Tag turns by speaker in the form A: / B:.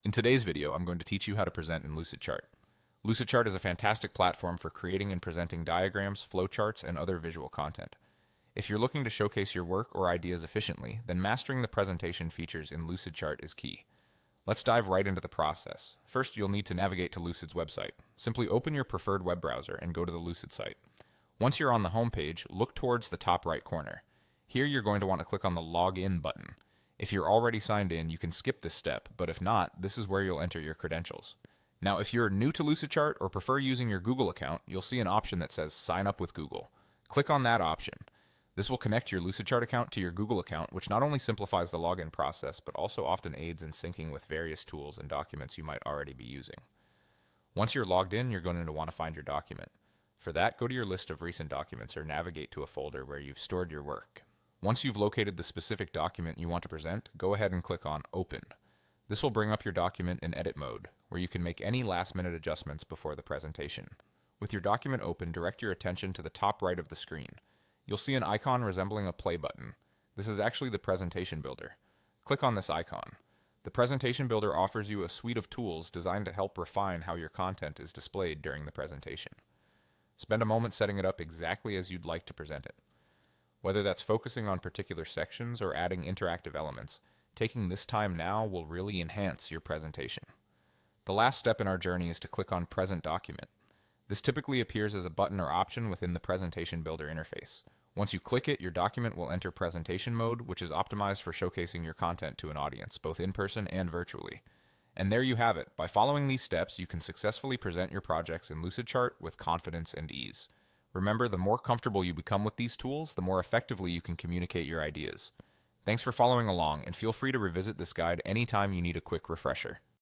A: In today's video, I'm going to teach you how to present in Lucidchart. Lucidchart is a fantastic platform for creating and presenting diagrams, flowcharts, and other visual content. If you're looking to showcase your work or ideas efficiently, then mastering the presentation features in Lucidchart is key. Let's dive right into the process. First, you'll need to navigate to Lucid's website. Simply open your preferred web browser and go to the Lucid site. Once you're on the home page, look towards the top right corner. Here you're going to want to click on the Login button. If you're already signed in, you can skip this step, but if not, this is where you'll enter your credentials. Now, if you're new to Lucidchart or prefer using your Google account, you'll see an option that says Sign Up with Google. Click on that option. This will connect your Lucidchart account to your Google account, which not only simplifies the login process, but also often aids in syncing with various tools and documents you might already be using. Once you're logged in, you're going to want to find your document. For that, go to your list of recent documents or navigate to a folder where you've stored your work. Once you've located the specific document you want to present, go ahead and click on Open. This will bring up your document in edit mode, where you can make any last-minute adjustments before the presentation. With your document open, direct your attention to the top right of the screen. You'll see an icon resembling a play button. This is actually the presentation builder. Click on this icon. The presentation builder offers you a suite of tools designed to help refine how your content is displayed during the presentation. Spend a moment setting it up exactly as you'd like to present it. Whether that's focusing on particular sections or adding interactive elements, taking this time now will really enhance your presentation. The last step in our journey is to click on Present Document. This typically appears as a button or option within the Presentation Builder interface. Once you click it, your document will enter presentation mode, which is optimized for showcasing your content to an audience, both in person and virtually. And there you have it. By following these steps, you can successfully present your projects in Lucidchart with confidence and ease. Remember, the more comfortable you become with these tools, the more effectively you can communicate your ideas. Thanks for following along, and feel free to revisit this guide anytime you need a quick refresher.